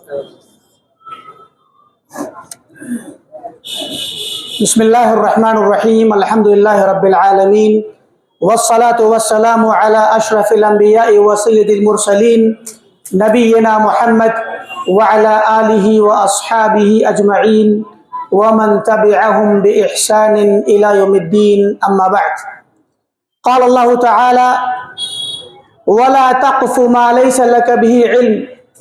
بسم اللہ الرحمن الرحیم، الحمدللہ رب العالمین، والصلاة والسلام علی اشرف الانبیاء وسید المرسلین نبینا محمد وعلی آلہ واصحابہ اجمعین ومن تبعهم بإحسان الى یوم الدین، اما بعد۔ قال اللہ تعالی: ولا تقف ما ليس لك به علم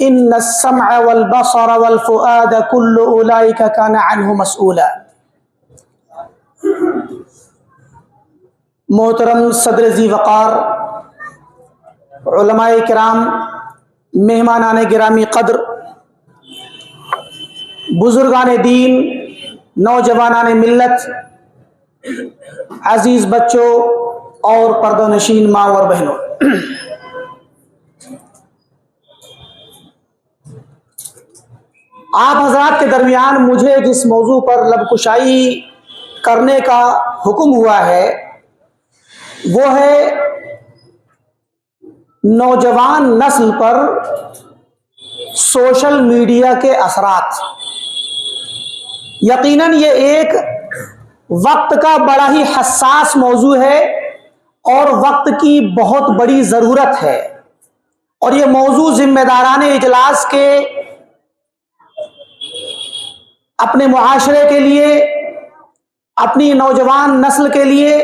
ان السمع والبصر والفؤاد كل اولئك كان عنه مسؤولا۔ محترم صدر ذی وقار، علماء کرام، مہمانان گرامی قدر، بزرگان دین، نوجوانان ملت، عزیز بچوں اور پردہ نشین ماں اور بہنوں، آپ حضرات کے درمیان مجھے جس موضوع پر لب کشائی کرنے کا حکم ہوا ہے وہ ہے نوجوان نسل پر سوشل میڈیا کے اثرات۔ یقیناً یہ ایک وقت کا بڑا ہی حساس موضوع ہے اور وقت کی بہت بڑی ضرورت ہے، اور یہ موضوع ذمہ داران اجلاس کے اپنے معاشرے کے لیے، اپنی نوجوان نسل کے لیے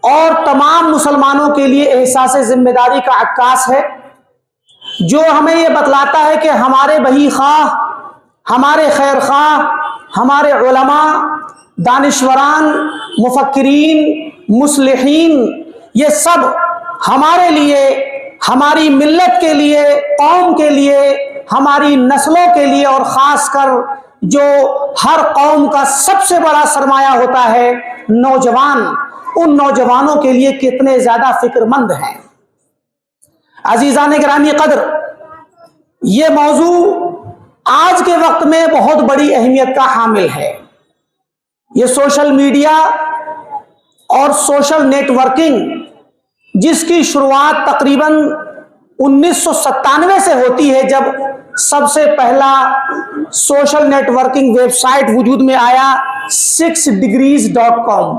اور تمام مسلمانوں کے لیے احساس ذمہ داری کا عکاس ہے، جو ہمیں یہ بتلاتا ہے کہ ہمارے بہی خواہ، ہمارے خیر خواہ، ہمارے علماء، دانشوران، مفکرین، مصلحین، یہ سب ہمارے لیے، ہماری ملت کے لیے، قوم کے لیے، ہماری نسلوں کے لیے، اور خاص کر جو ہر قوم کا سب سے بڑا سرمایہ ہوتا ہے نوجوان، ان نوجوانوں کے لیے کتنے زیادہ فکر مند ہیں۔ عزیزان گرامی قدر، یہ موضوع آج کے وقت میں بہت بڑی اہمیت کا حامل ہے۔ یہ سوشل میڈیا اور سوشل نیٹ ورکنگ، جس کی شروعات تقریباً 1997 سے ہوتی ہے، جب سب سے پہلا social networking website وجود میں آیا 6degrees.com،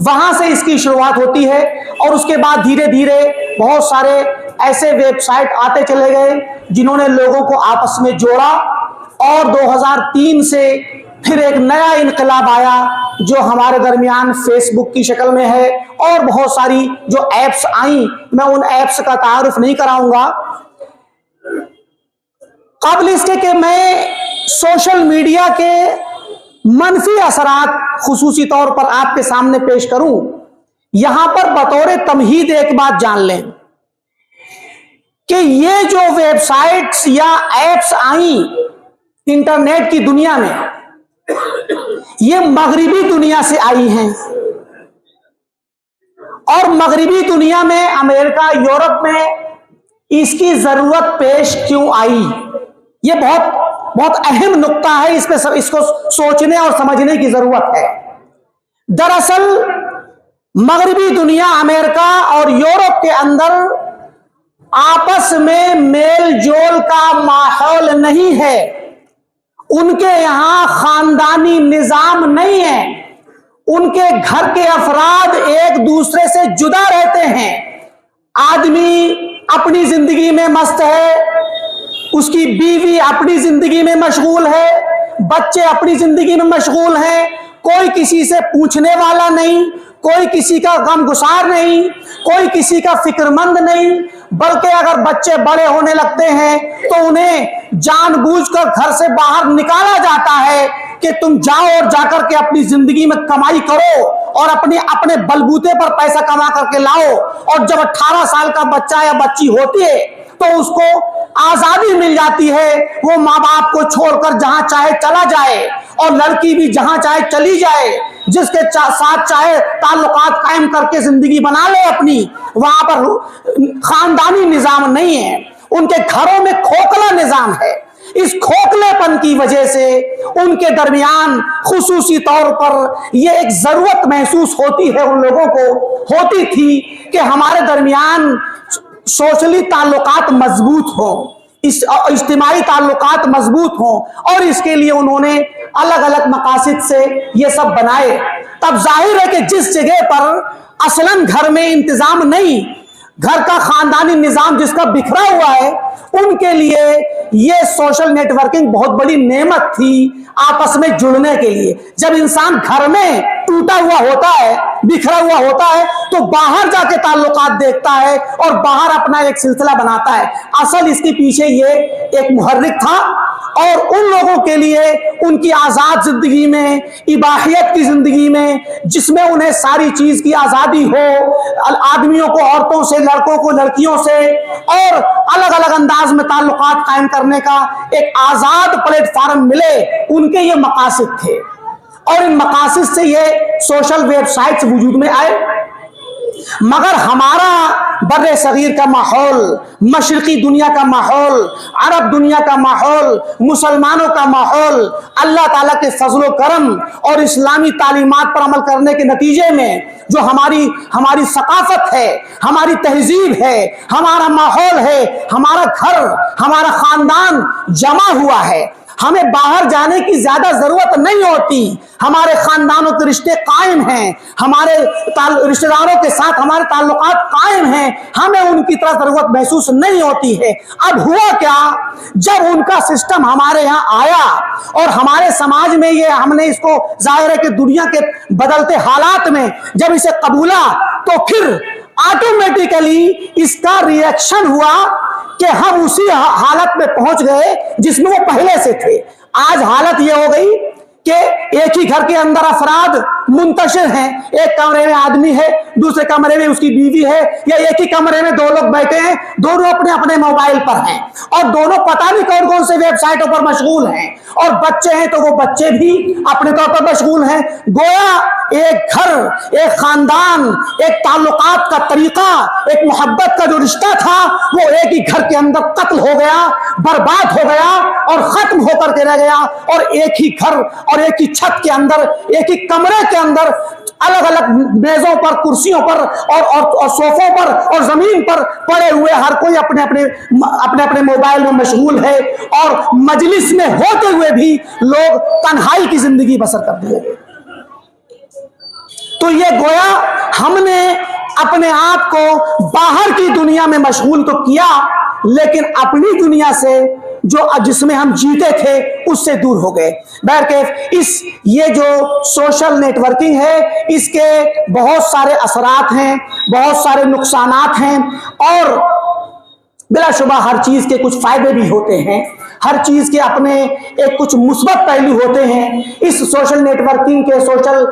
وہاں سے اس کی شروعات ہوتی ہے، اور اس کے بعد دھیرے دھیرے بہت سارے ایسے ویب سائٹ آتے چلے گئے جنہوں نے لوگوں کو آپس میں جوڑا، اور 2003 سے پھر ایک نیا انقلاب آیا جو ہمارے درمیان فیس بک کی شکل میں ہے، اور بہت ساری جو ایپس آئیں، میں ان ایپس کا تعارف نہیں کراؤں گا۔ قبل اس کے کہ میں سوشل میڈیا کے منفی اثرات خصوصی طور پر آپ کے سامنے پیش کروں، یہاں پر بطور تمہید ایک بات جان لیں کہ یہ جو ویب سائٹس یا ایپس آئیں انٹرنیٹ کی دنیا میں، یہ مغربی دنیا سے آئی ہیں، اور مغربی دنیا میں، امریکہ، یورپ میں اس کی ضرورت پیش کیوں آئی؟ یہ بہت اہم نقطہ ہے، اس کو سوچنے اور سمجھنے کی ضرورت ہے۔ دراصل مغربی دنیا، امریکہ اور یورپ کے اندر آپس میں میل جول کا ماحول نہیں ہے، ان کے یہاں خاندانی نظام نہیں ہے، ان کے گھر کے افراد ایک دوسرے سے جدا رہتے ہیں، آدمی اپنی زندگی میں مست ہے، اس کی بیوی اپنی زندگی میں مشغول ہے، بچے اپنی زندگی میں مشغول ہیں، کوئی کسی سے پوچھنے والا نہیں، کوئی کسی کا غم گسار نہیں، کوئی کسی کا فکر مند نہیں، بلکہ اگر بچے بڑے ہونے لگتے ہیں تو انہیں جان بوجھ کر گھر سے باہر نکالا جاتا ہے کہ تم جاؤ اور جا کر کے اپنی زندگی میں کمائی کرو اور اپنے بلبوتے پر پیسہ کما کر کے لاؤ، اور جب 18 سال کا بچہ یا بچی ہوتی ہے تو اس کو آزادی مل جاتی ہے، وہ ماں باپ کو چھوڑ کر جہاں چاہے چلا جائے، اور لڑکی بھی جہاں چاہے چلی جائے، جس کے ساتھ چاہے تعلقات قائم کر کے زندگی بنا لے اپنی۔ وہاں پر خاندانی نظام نہیں ہے، ان کے گھروں میں کھوکھلا نظام ہے۔ اس کھوکھلے پن کی وجہ سے ان کے درمیان خصوصی طور پر یہ ایک ضرورت محسوس ہوتی ہے، ان لوگوں کو ہوتی تھی کہ ہمارے درمیان سوشلی تعلقات مضبوط ہوں، اجتماعی تعلقات مضبوط ہوں، اور اس کے لیے انہوں نے الگ الگ مقاصد سے یہ سب بنائے۔ تب ظاہر ہے کہ جس جگہ پر اصلاً گھر میں انتظام نہیں، گھر کا خاندانی نظام جس کا بکھرا ہوا ہے، ان کے لیے یہ سوشل نیٹ ورکنگ بہت بڑی نعمت تھی آپس میں جڑنے کے لیے۔ جب انسان گھر میں ٹوٹا ہوا ہوتا ہے، بکھرا ہوا ہوتا ہے، تو باہر جا کے تعلقات دیکھتا ہے اور باہر اپنا ایک سلسلہ بناتا ہے۔ اصل اس کے پیچھے یہ ایک محرک تھا، اور ان لوگوں کے لیے ان کی آزاد زندگی میں، اباحیت کی زندگی میں، جس میں انہیں ساری چیز کی آزادی ہو، آدمیوں کو عورتوں سے، لڑکوں کو لڑکیوں سے، اور الگ الگ انداز میں تعلقات قائم کرنے کا ایک آزاد پلیٹ فارم ملے، ان کے یہ مقاصد تھے۔ اور ان مقاصد سے یہ سوشل ویب سائٹس وجود میں آئے۔ مگر ہمارا بر صغیر کا ماحول، مشرقی دنیا کا ماحول، عرب دنیا کا ماحول، مسلمانوں کا ماحول، اللہ تعالیٰ کے فضل و کرم اور اسلامی تعلیمات پر عمل کرنے کے نتیجے میں جو ہماری ثقافت ہے، ہماری تہذیب ہے، ہمارا ماحول ہے، ہمارا گھر، ہمارا خاندان جمع ہوا ہے، ہمیں باہر جانے کی زیادہ ضرورت نہیں ہوتی، ہمارے خاندانوں کے رشتے قائم ہیں، ہمارے رشتہ داروں کے ساتھ ہمارے تعلقات قائم ہیں، ہمیں ان کی طرح ضرورت محسوس نہیں ہوتی ہے۔ اب ہوا کیا، جب ان کا سسٹم ہمارے یہاں آیا اور ہمارے سماج میں یہ ہم نے اس کو ظاہر ہے کہ دنیا کے بدلتے حالات میں جب اسے قبولا، تو پھر آٹومیٹیکلی اس کا ریئیکشن ہوا کہ ہم اسی حالت میں پہنچ گئے جس میں وہ پہلے سے تھے۔ آج حالت یہ ہو گئی کہ ایک ہی گھر کے اندر افراد منتشر ہیں، ایک کمرے میں آدمی ہے، دوسرے کمرے میں اس کی بیوی ہے، یا ایک ہی کمرے میں دو لوگ بیٹھے ہیں، دونوں اپنے اپنے موبائل پر ہیں، اور دونوں پتہ نہیں کون کون سے ویب سائٹوں پر مشغول ہیں، اور بچے ہیں تو وہ بچے بھی اپنے طور پر مشغول ہیں۔ گویا ایک گھر، ایک خاندان، ایک تعلقات کا طریقہ، ایک محبت کا جو رشتہ تھا، وہ ایک ہی گھر کے اندر قتل ہو گیا، برباد ہو گیا اور ختم ہو کر کے رہ گیا، اور ایک ہی گھر اور ایک ہی چھت کے اندر، ایک ہی کمرے کے اندر الگ الگ میزوں پر، کرسیوں پر اور صوفوں پر اور زمین پر پڑے ہوئے ہر کوئی اپنے اپنے موبائل میں مشغول ہے، اور مجلس میں ہوتے ہوئے بھی لوگ تنہائی کی زندگی بسر کر دیے گئے۔ تو یہ گویا ہم نے اپنے آپ کو باہر کی دنیا میں مشغول تو کیا، لیکن اپنی دنیا سے جس میں ہم جیتے تھے اس سے دور ہو گئے۔ بہرکیف یہ جو سوشل نیٹ ورکنگ ہے، اس کے بہت سارے اثرات ہیں، بہت سارے نقصانات ہیں، اور بلا شبہ ہر چیز کے کچھ فائدے بھی ہوتے ہیں، ہر چیز کے اپنے ایک کچھ مثبت پہلو ہوتے ہیں۔ اس سوشل نیٹ ورکنگ کے، سوشل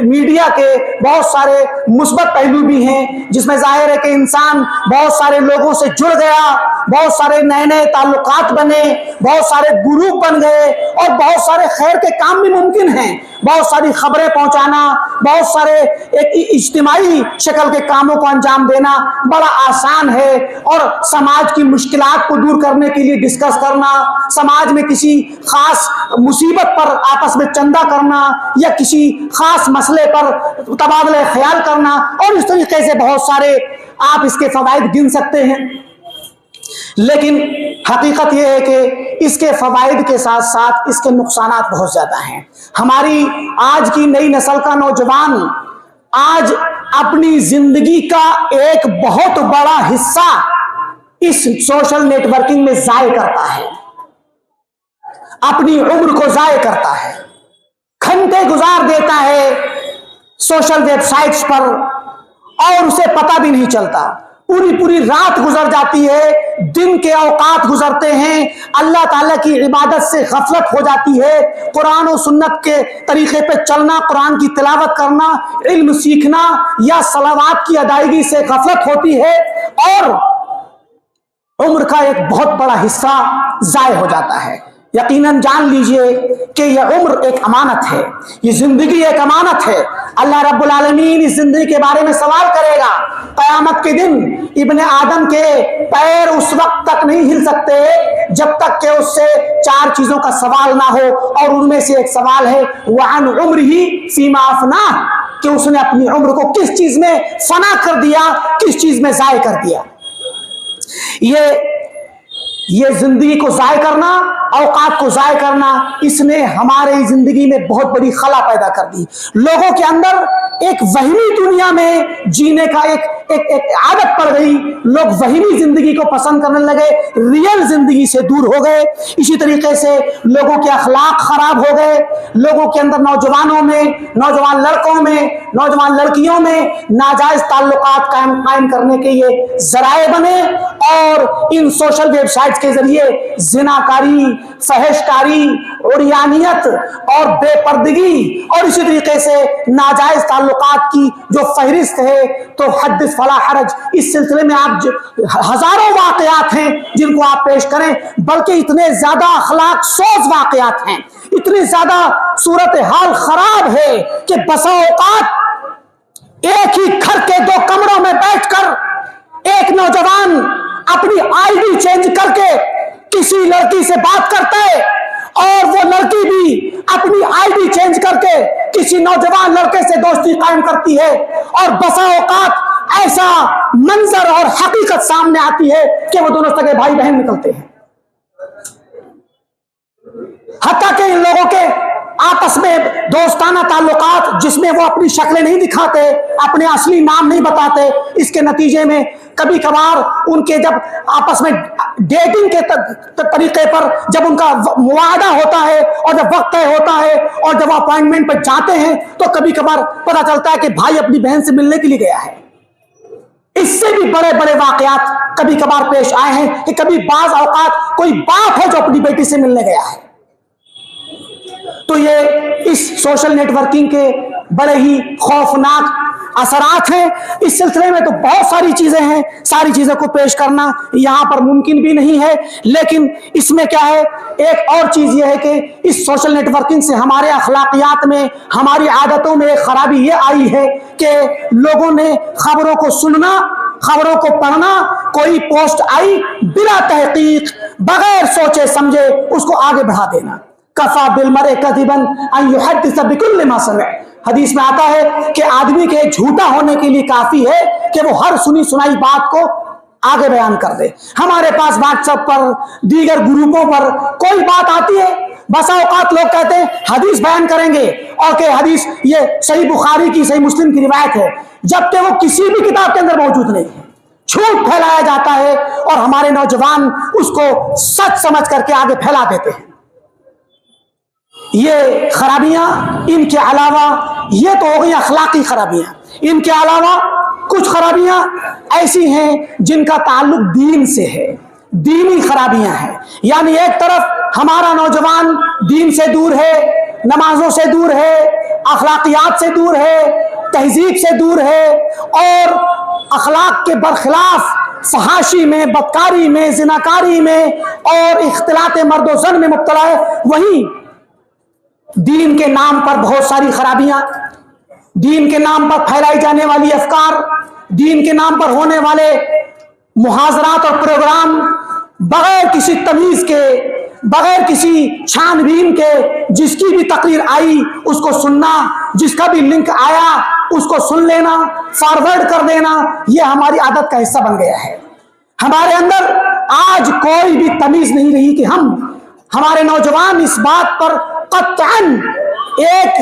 میڈیا کے بہت سارے مثبت پہلو بھی ہیں، جس میں ظاہر ہے کہ انسان بہت سارے لوگوں سے جڑ گیا، بہت سارے نئے نئے تعلقات بنے، بہت سارے گروپ بن گئے، اور بہت سارے خیر کے کام بھی ممکن ہیں، بہت ساری خبریں پہنچانا، بہت سارے ایک اجتماعی شکل کے کاموں کو انجام دینا بڑا آسان ہے، اور سماج کی مشکلات کو دور کرنے کے لیے ڈسکس کرنا، سماج میں کسی خاص مصیبت پر آپس میں چندہ کرنا، یا کسی خاص مسئلے پر تبادلہ خیال کرنا، اور اس طریقے سے بہت سارے آپ اس کے فوائد گن سکتے ہیں۔ لیکن حقیقت یہ ہے کہ اس کے فوائد کے ساتھ ساتھ اس کے نقصانات بہت زیادہ ہیں۔ ہماری آج کی نئی نسل کا نوجوان آج اپنی زندگی کا ایک بہت بڑا حصہ اس سوشل نیٹ ورکنگ میں ضائع کرتا ہے، اپنی عمر کو ضائع کرتا ہے، گھنٹے گزار دیتا ہے سوشل ویب سائٹس پر، اور اسے پتہ بھی نہیں چلتا، پوری رات گزر جاتی ہے، دن کے اوقات گزرتے ہیں، اللہ تعالیٰ کی عبادت سے غفلت ہو جاتی ہے، قرآن و سنت کے طریقے پہ چلنا، قرآن کی تلاوت کرنا، علم سیکھنا یا صلوات کی ادائیگی سے غفلت ہوتی ہے، اور عمر کا ایک بہت بڑا حصہ ضائع ہو جاتا ہے۔ یقیناً جان لیجئے کہ یہ عمر ایک امانت ہے، یہ زندگی ایک امانت ہے۔ اللہ رب العالمین اس زندگی کے بارے میں سوال کرے گا۔ قیامت کے دن ابن آدم کے پیر اس وقت تک نہیں ہل سکتے جب تک کہ اس سے 4 چیزوں کا سوال نہ ہو، اور ان میں سے ایک سوال ہے وعن عمرہ فیما افناہ، کہ اس نے اپنی عمر کو کس چیز میں فنا کر دیا، کس چیز میں ضائع کر دیا۔ یہ یہ زندگی کو ضائع کرنا، اوقات کو ضائع کرنا، اس نے ہمارے زندگی میں بہت بڑی خلا پیدا کر دی۔ لوگوں کے اندر ایک وہمی دنیا میں جینے کا ایک عادت پڑ گئی، لوگ وہمی زندگی کو پسند کرنے لگے، ریئل زندگی سے دور ہو گئے۔ اسی طریقے سے لوگوں کے اخلاق خراب ہو گئے، لوگوں کے اندر نوجوانوں میں، نوجوان لڑکوں میں، نوجوان لڑکیوں میں ناجائز تعلقات قائم کرنے کے یہ ذرائع بنے، اور ان سوشل ویب سائٹس کے ذریعے زناکاری، فحش کاری، عریانیت اور بے پردگی اور اسی طریقے سے ناجائز تعلقات کی جو فہرست ہے، تو حدث فلا حرج، اس سلسلے میں آپ ہزاروں واقعات ہیں جن کو آپ پیش کریں، بلکہ اتنے زیادہ اخلاق سوز واقعات ہیں، اتنی زیادہ صورتحال خراب ہے کہ بسا اوقات ایک ہی گھر کے دو کمروں میں بیٹھ کر ایک نوجوان اپنی آئی ڈی چینج کر کے کسی لڑکی سے بات کرتا ہے، اور وہ لڑکی بھی اپنی آئی ڈی چینج کر کے کسی نوجوان لڑکے سے دوستی قائم کرتی ہے، اور بسا اوقات ایسا منظر اور حقیقت سامنے آتی ہے کہ وہ دونوں سگے بھائی بہن نکلتے ہیں، حتیٰ کہ ان لوگوں کے آپس میں دوستانہ تعلقات جس میں وہ اپنی شکلیں نہیں دکھاتے، اپنے اصلی نام نہیں بتاتے، اس کے نتیجے میں کبھی کبھار ان کے جب آپس میں ڈیٹنگ کے طریقے پر جب ان کا معاہدہ ہوتا ہے اور جب وقت طے ہوتا ہے اور جب اپائنٹمنٹ پر جاتے ہیں، تو کبھی کبھار پتہ چلتا ہے کہ بھائی اپنی بہن سے ملنے کے لیے گیا ہے۔ اس سے بھی بڑے بڑے واقعات کبھی کبھار پیش آئے ہیں کہ کبھی بعض اوقات کوئی باپ ہے جو اپنی بیٹی سے ملنے گیا ہے۔ تو یہ اس سوشل نیٹ ورکنگ کے بڑے ہی خوفناک اثرات ہیں۔ اس سلسلے میں تو بہت ساری چیزیں ہیں، ساری چیزوں کو پیش کرنا یہاں پر ممکن بھی نہیں ہے، لیکن اس میں کیا ہے، ایک اور چیز یہ ہے کہ اس سوشل نیٹ ورکنگ سے ہمارے اخلاقیات میں، ہماری عادتوں میں ایک خرابی یہ آئی ہے کہ لوگوں نے خبروں کو سننا، خبروں کو پڑھنا، کوئی پوسٹ آئی بلا تحقیق، بغیر سوچے سمجھے اس کو آگے بڑھا دینا۔ کفا بالمرء کذبا ان یحدث بکل ما سمع، حدیث میں آتا ہے کہ آدمی کے جھوٹا ہونے کے لیے کافی ہے کہ وہ ہر سنی سنائی بات کو آگے بیان کر دے۔ ہمارے پاس واٹس ایپ پر، دیگر گروپوں پر کوئی بات آتی ہے، بسا اوقات لوگ کہتے ہیں حدیث بیان کریں گے، اور کہ حدیث یہ صحیح بخاری کی، صحیح مسلم کی روایت ہے، جبکہ وہ کسی بھی کتاب کے اندر موجود نہیں ہے۔ جھوٹ پھیلایا جاتا ہے اور ہمارے نوجوان اس کو سچ سمجھ کر کے آگے پھیلا دیتے ہیں۔ یہ خرابیاں، ان کے علاوہ یہ تو ہو گئی اخلاقی خرابیاں، ان کے علاوہ کچھ خرابیاں ایسی ہیں جن کا تعلق دین سے ہے، دینی خرابیاں ہیں۔ یعنی ایک طرف ہمارا نوجوان دین سے دور ہے، نمازوں سے دور ہے، اخلاقیات سے دور ہے، تہذیب سے دور ہے، اور اخلاق کے برخلاف فحاشی میں، بدکاری میں، زناکاری میں اور اختلاط مرد و زن میں مبتلا ہے۔ وہیں دین کے نام پر بہت ساری خرابیاں، دین کے نام پر پھیلائی جانے والی افکار، دین کے نام پر ہونے والے محاضرات اور پروگرام، بغیر کسی تمیز کے، بغیر کسی چھان بین کے، جس کی بھی تقریر آئی اس کو سننا، جس کا بھی لنک آیا اس کو سن لینا، فارورڈ کر دینا، یہ ہماری عادت کا حصہ بن گیا ہے۔ ہمارے اندر آج کوئی بھی تمیز نہیں رہی کہ ہمارے نوجوان اس بات پر قطعاً ایک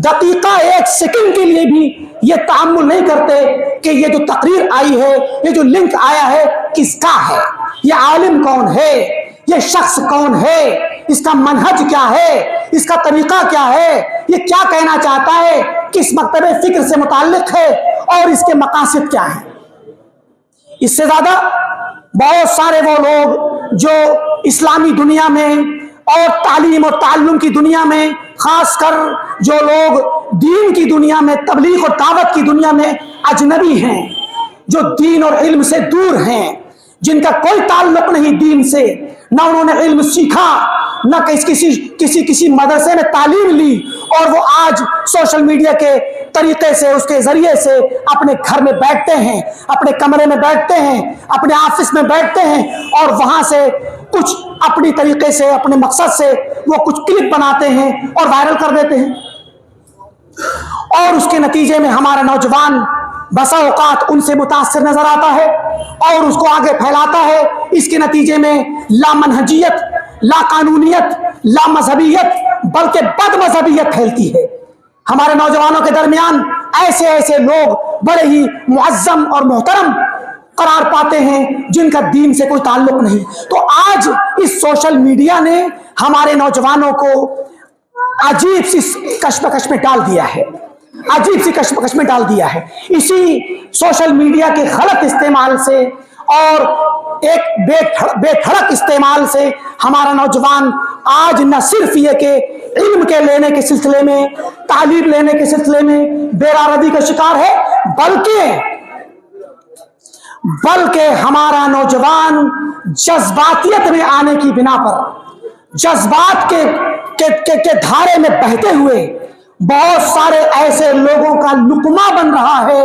دقیقہ، ایک سیکنڈ کے لیے بھی یہ تأمل نہیں کرتے کہ یہ جو تقریر آئی ہے، یہ جو لنک آیا ہے کس کا ہے، یہ عالم کون ہے، یہ شخص کون ہے، اس کا منہج کیا ہے، اس کا طریقہ کیا ہے، یہ کیا کہنا چاہتا ہے، کس مکتب فکر سے متعلق ہے، اور اس کے مقاصد کیا ہیں۔ اس سے زیادہ بہت سارے وہ لوگ جو اسلامی دنیا میں اور تعلیم اور تعلم کی دنیا میں، خاص کر جو لوگ دین کی دنیا میں، تبلیغ اور دعوت کی دنیا میں اجنبی ہیں، جو دین اور علم سے دور ہیں، جن کا کوئی تعلق نہیں دین سے، نہ انہوں نے علم سیکھا، نہ کسی مدرسے میں تعلیم لی، اور وہ آج سوشل میڈیا کے طریقے سے، اس کے ذریعے سے اپنے گھر میں بیٹھتے ہیں، اپنے کمرے میں بیٹھتے ہیں، اپنے آفس میں بیٹھتے ہیں، اور وہاں سے کچھ اپنی طریقے سے، اپنے مقصد سے وہ کچھ کلپ بناتے ہیں اور وائرل کر دیتے ہیں، اور اس کے نتیجے میں ہمارا نوجوان بسا اوقات ان سے متاثر نظر آتا ہے اور اس کو آگے پھیلاتا ہے. اس کے نتیجے میں لا منہجیت، لا قانونیت، لا مذہبیت بلکہ بد مذہبیت پھیلتی ہے. ہمارے نوجوانوں کے درمیان ایسے ایسے لوگ بڑے ہی معظم اور محترم قرار پاتے ہیں جن کا دین سے کوئی تعلق نہیں. تو آج اس سوشل میڈیا نے ہمارے نوجوانوں کو عجیب سی کشمکش میں ڈال دیا ہے، عجیب سی کشمکش میں ڈال دیا ہے. اسی سوشل میڈیا کے غلط استعمال سے اور ایک بے دھڑک استعمال سے ہمارا نوجوان آج نہ صرف یہ کہ علم کے لینے کے سلسلے میں، تعلیم لینے کے سلسلے میں بے-رغبتی کا شکار ہے، بلکہ ہمارا نوجوان جذباتیت میں آنے کی بنا پر، جذبات کے دھارے میں بہتے ہوئے بہت سارے ایسے لوگوں کا لقمہ بن رہا ہے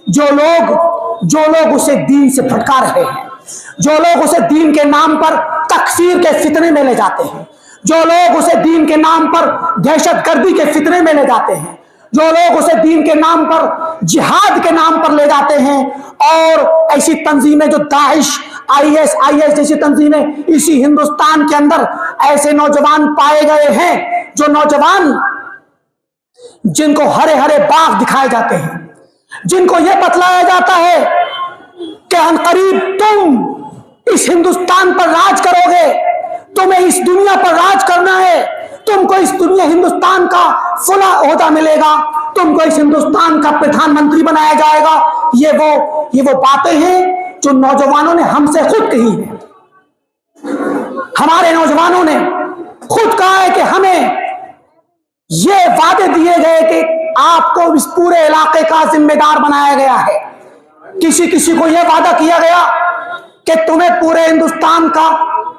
جو لوگ اسے دین سے بھٹکا رہے ہیں، جو لوگ اسے دین کے نام پر تکفیر کے فتنے میں لے جاتے ہیں، جو لوگ اسے دین کے نام پر دہشت گردی کے فتنے میں لے جاتے ہیں، جو لوگ اسے دین کے نام پر جہاد کے نام پر لے جاتے ہیں. اور ایسی تنظیمیں جو داعش، آئی ایس جیسی تنظیمیں اسی ہندوستان کے اندر ایسے نوجوان پائے گئے ہیں جو نوجوان جن کو ہرے ہرے باغ دکھائے جاتے ہیں، جن کو یہ بتلایا جاتا ہے کہ عنقریب تم اس ہندوستان پر راج کرو گے، تمہیں اس دنیا پر راج کرنا ہے، تم کو اس دنیا ہندوستان کا فلاں عہدہ ملے گا، تم کو اس ہندوستان کا پردھان منتری بنایا جائے گا. یہ وہ باتیں ہیں جو نوجوانوں نے ہم سے خود کہی ہیں. ہمارے نوجوانوں نے خود کہا ہے کہ ہمیں یہ وعدے دیے گئے کہ آپ کو اس پورے علاقے کا ذمہ دار بنایا گیا ہے. کسی کو یہ وعدہ کیا گیا کہ تمہیں پورے ہندوستان کا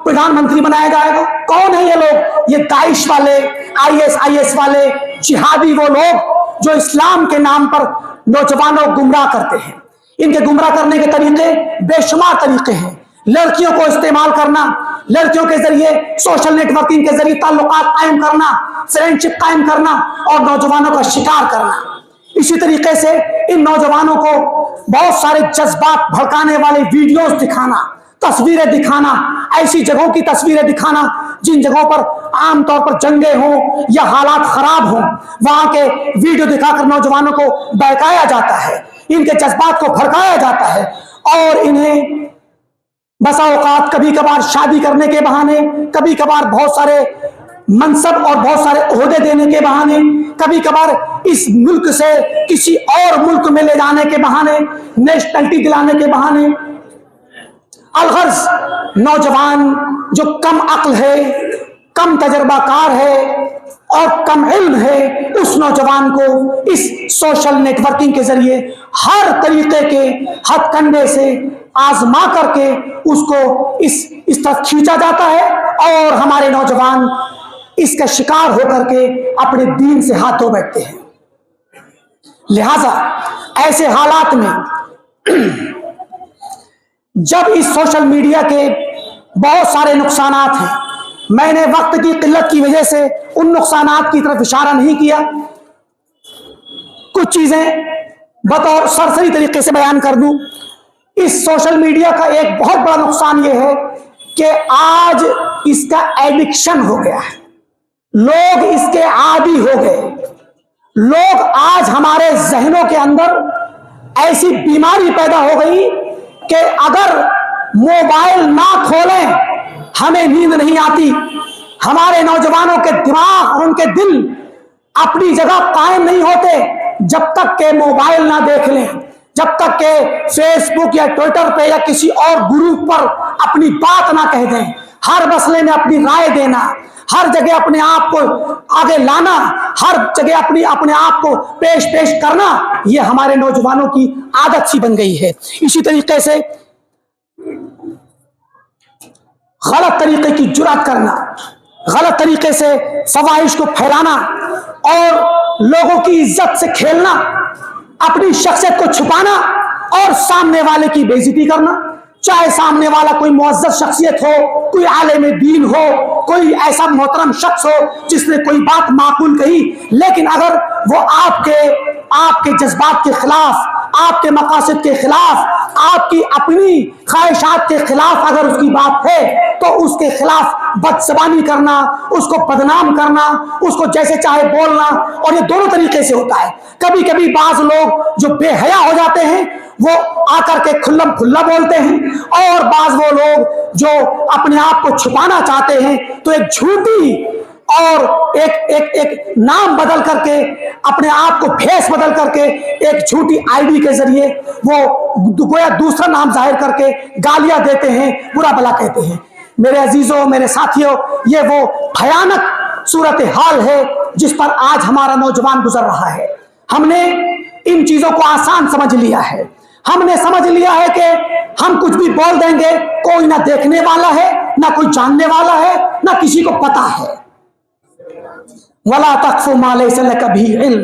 پردھان منتری بنایا جائے گا. کون ہے یہ لوگ؟ یہ داعش والے، آئی ایس والے، جہادی، وہ لوگ جو اسلام کے نام پر نوجوانوں کو گمراہ کرتے ہیں. ان کے گمراہ کرنے کے طریقے بے شمار طریقے ہیں. لڑکیوں کو استعمال کرنا، لڑکیوں کے ذریعے سوشل نیٹ ورکنگ کے ذریعے تعلقات قائم کرنا، فرینڈ شپ قائم کرنا اور نوجوانوں کا شکار کرنا. اسی طریقے سے ان نوجوانوں کو بہت سارے جذبات بھڑکانے والے ویڈیوز دکھانا، تصویریں دکھانا، ایسی جگہوں کی تصویریں دکھانا جن جگہوں پر عام طور پر جنگیں ہوں یا حالات خراب ہوں، وہاں کے ویڈیو دکھا کر نوجوانوں کو بہکایا جاتا ہے، ان کے جذبات کو بھڑکایا جاتا ہے اور انہیں بسا اوقات کبھی کبھار شادی کرنے کے بہانے، کبھی کبھار بہت سارے منصب اور بہت سارے عہدے دینے کے بہانے، کبھی کبھار اس ملک سے کسی اور ملک میں لے جانے کے بہانے، نیشنلٹی دلانے کے بہانے، الغرض نوجوان جو کم عقل ہے، کم تجربہ کار ہے اور کم علم ہے، اس نوجوان کو اس سوشل نیٹ ورکنگ کے ذریعے ہر طریقے کے ہتھ کنڈے سے آزما کر کے اس کو اس طرف کھینچا جاتا ہے اور ہمارے نوجوان اس کا شکار ہو کر کے اپنے دین سے ہاتھ دھو بیٹھتے ہیں. لہذا ایسے حالات میں جب اس سوشل میڈیا کے بہت سارے نقصانات ہیں، میں نے وقت کی قلت کی وجہ سے ان نقصانات کی طرف اشارہ نہیں کیا، کچھ چیزیں بطور سرسری طریقے سے بیان کر دوں. اس سوشل میڈیا کا ایک بہت بڑا نقصان یہ ہے کہ آج اس کا ایڈکشن ہو گیا ہے، لوگ اس کے عادی ہو گئے. لوگ آج ہمارے ذہنوں کے اندر ایسی بیماری پیدا ہو گئی کہ اگر موبائل نہ کھولیں ہمیں نیند نہیں آتی. ہمارے نوجوانوں کے دماغ اور ان کے دل اپنی جگہ قائم نہیں ہوتے جب تک کہ موبائل نہ دیکھ لیں، جب تک کہ فیس بک یا ٹویٹر پہ یا کسی اور گروپ پر اپنی بات نہ کہہ دیں. ہر مسئلے میں اپنی رائے دینا، ہر جگہ اپنے آپ کو آگے لانا، ہر جگہ اپنے آپ کو پیش کرنا، یہ ہمارے نوجوانوں کی عادت سی بن گئی ہے. اسی طریقے سے غلط طریقے کی جرات کرنا، غلط طریقے سے فواہش کو پھیلانا اور لوگوں کی عزت سے کھیلنا، اپنی شخصیت کو چھپانا اور سامنے والے کی بے عزتی کرنا. چاہے سامنے والا کوئی معزز شخصیت ہو، کوئی عالم دین ہو، کوئی ایسا محترم شخص ہو جس نے کوئی بات معقول کہی، لیکن اگر وہ آپ کے جذبات کے خلاف، آپ کے مقاصد کے خلاف، آپ کی اپنی خواہشات کے خلاف اگر اس کی بات ہے تو اس کے خلاف بدزبانی کرنا، اس کو بدنام کرنا، اس کو جیسے چاہے بولنا، اور یہ دونوں طریقے سے ہوتا ہے۔ کبھی کبھی بعض لوگ جو بے حیا ہو جاتے ہیں وہ آ کر کے کھلم کھلا بولتے ہیں، اور بعض وہ لوگ جو اپنے آپ کو چھپانا چاہتے ہیں تو ایک جھوٹی اور ایک نام بدل کر کے، اپنے آپ کو فیس بدل کر کے، ایک جھوٹی آئی ڈی کے ذریعے وہ گویا دوسرا نام ظاہر کر کے گالیاں دیتے ہیں، برا بلا کہتے ہیں۔ میرے عزیزوں، میرے ساتھیوں، یہ وہ بھیانک صورتحال ہے جس پر آج ہمارا نوجوان گزر رہا ہے۔ ہم نے ان چیزوں کو آسان سمجھ لیا ہے، ہم نے سمجھ لیا ہے کہ ہم کچھ بھی بول دیں گے، کوئی نہ دیکھنے والا ہے، نہ کوئی جاننے والا ہے، نہ کسی کو پتا ہے۔ وَلَا تَقْفُ مَا لَيْسَ لَكَ بِهِ عِلْمٌ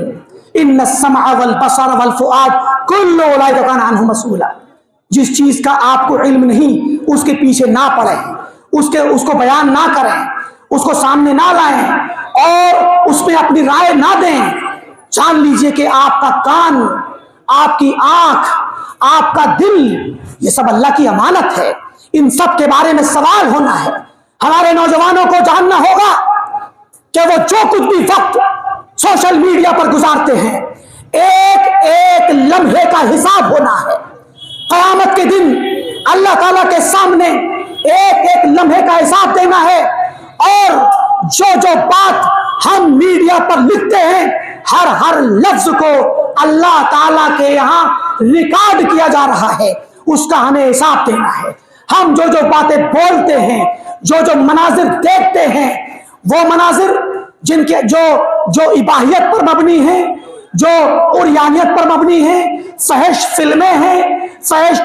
إِنَّ السَّمْعَ وَالْبَصَرَ وَالْفُؤَادَ كُلُّ أُولَئِكَ كَانَ عَنْهُ مَسْئُولًا۔ جس چیز کا آپ کو علم نہیں اس کے پیچھے نہ پڑیں، اس کو بیان نہ کریں، اس کو سامنے نہ لائیں، اور اس میں اپنی رائے نہ دیں۔ جان لیجئے کہ آپ کا کان، آپ کی آنکھ، آپ کا دل، یہ سب اللہ کی امانت ہے۔ ان سب کے بارے میں سوال ہونا ہے۔ ہمارے نوجوانوں کو جاننا ہوگا کہ وہ جو کچھ بھی وقت سوشل میڈیا پر گزارتے ہیں، ایک ایک لمحے کا حساب ہونا ہے۔ قیامت کے دن اللہ تعالیٰ کے سامنے ایک ایک لمحے کا حساب دینا ہے، اور جو بات ہم میڈیا پر لکھتے ہیں، ہر لفظ کو اللہ تعالیٰ کے یہاں ریکارڈ کیا جا رہا ہے، اس کا ہمیں حساب دینا ہے۔ ہم جو باتیں بولتے ہیں، جو مناظر دیکھتے ہیں، وہ مناظر جن کے جو اباحیت پر مبنی ہیں، جو عریانیت پر مبنی ہیں، فحش فلمیں ہیں، فحش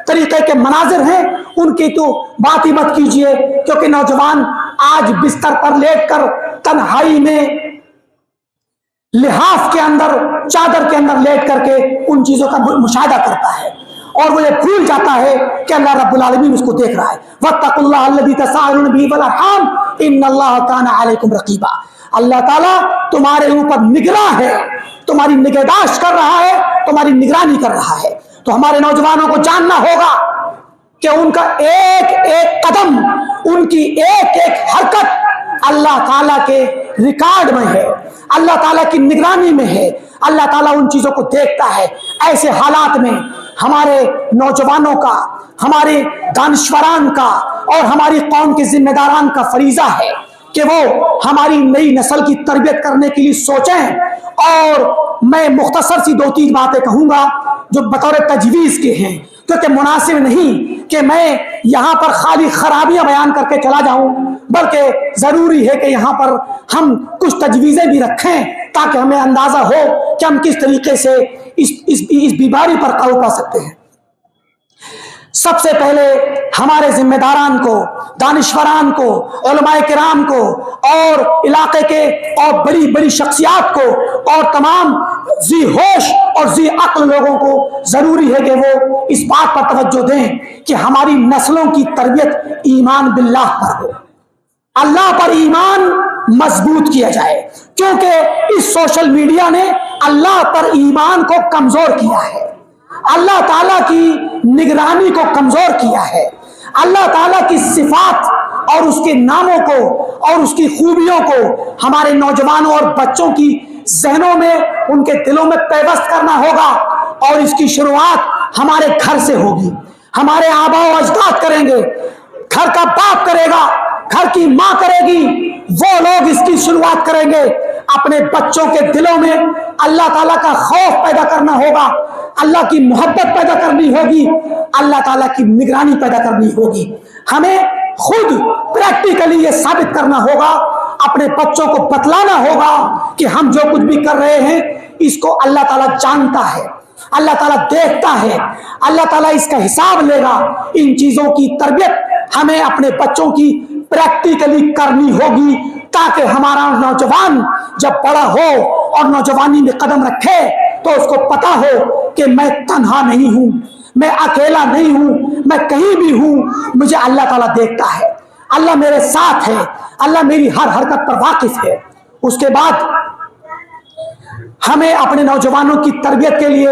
طریقے کے مناظر ہیں، ان کی تو بات ہی مت کیجئے، کیونکہ نوجوان آج بستر پر لیٹ کر تنہائی میں لحاف کے اندر، چادر کے اندر لیٹ کر کے ان چیزوں کا مشاہدہ کرتا ہے، اور وہ یہ بھول جاتا ہے کہ اللہ رب العالمین اس کو دیکھ رہا ہے۔ وَاتَّقُوا اللَّهَ الَّذِي تَسَاءَلُونَ بِهِ وَالْأَرْحَامَ إِنَّ اللَّهَ كَانَ عَلَيْكُمْ رَقِيبًا۔ اللہ تعالیٰ تمہارے اوپر نگراں ہے، تمہاری نگہداشت کر رہا ہے، تمہاری نگرانی کر رہا ہے۔ تو ہمارے نوجوانوں کو جاننا ہوگا کہ ان کا ایک ایک قدم، ان کی ایک ایک حرکت اللہ تعالیٰ کے ریکارڈ میں ہے، اللہ تعالیٰ کی نگرانی میں ہے، اللہ تعالیٰ ان چیزوں کو دیکھتا ہے۔ ایسے حالات میں ہمارے نوجوانوں کا، ہمارے دانشوران کا اور ہماری قوم کے ذمہ داران کا فریضہ ہے کہ وہ ہماری نئی نسل کی تربیت کرنے کے لیے سوچیں۔ اور میں مختصر سی 2-3 باتیں کہوں گا جو بطور تجویز کے ہیں، کیونکہ مناسب نہیں کہ میں یہاں پر خالی خرابیاں بیان کر کے چلا جاؤں، بلکہ ضروری ہے کہ یہاں پر ہم کچھ تجویزیں بھی رکھیں تاکہ ہمیں اندازہ ہو کہ ہم کس طریقے سے اس بیماری پر قابو پا سکتے ہیں۔ سب سے پہلے ہمارے ذمہ داران کو، دانشوران کو، علماء کرام کو، اور علاقے کے اور بڑی بڑی شخصیات کو، اور تمام ذی ہوش اور ذی عقل لوگوں کو ضروری ہے کہ وہ اس بات پر توجہ دیں کہ ہماری نسلوں کی تربیت ایمان باللہ پر ہو، اللہ پر ایمان مضبوط کیا جائے، کیونکہ اس سوشل میڈیا نے اللہ پر ایمان کو کمزور کیا ہے، اللہ تعالیٰ کی نگرانی کو کمزور کیا ہے، اللہ تعالیٰ کی صفات اور اس کے ناموں کو اور اس کی خوبیوں کو ہمارے نوجوانوں اور بچوں کی ذہنوں میں، ان کے دلوں میں پیوست کرنا ہوگا، اور اس کی شروعات ہمارے گھر سے ہوگی۔ ہمارے آباء و اجداد کریں گے، گھر کا باپ کرے گا، گھر کی ماں کرے گی، وہ لوگ اس کی شروعات کریں گے۔ اپنے بچوں کے دلوں میں اللہ تعالیٰ کا خوف پیدا کرنا ہوگا، اللہ کی محبت پیدا کرنی ہوگی، اللہ تعالیٰ کی نگرانی پیدا کرنی ہوگی۔ ہمیں خود پریکٹیکلی یہ ثابت کرنا ہوگا، اپنے بچوں کو بتلانا ہوگا کہ ہم جو کچھ بھی کر رہے ہیں اس کو اللہ تعالیٰ جانتا ہے، اللہ تعالیٰ دیکھتا ہے، اللہ تعالیٰ اس کا حساب لے گا۔ ان چیزوں کی تربیت ہمیں اپنے بچوں کی پریکٹیکلی کرنی ہوگی، تاکہ ہمارا نوجوان جب بڑا ہو اور نوجوانی میں قدم رکھے تو اس کو پتا ہو کہ میں تنہا نہیں ہوں، میں اکیلا نہیں ہوں، میں کہیں بھی ہوں، مجھے اللہ تعالیٰ دیکھتا ہے، اللہ میرے ساتھ ہے، اللہ میری ہر حرکت پر واقف ہے۔ اس کے بعد ہمیں اپنے نوجوانوں کی تربیت کے لیے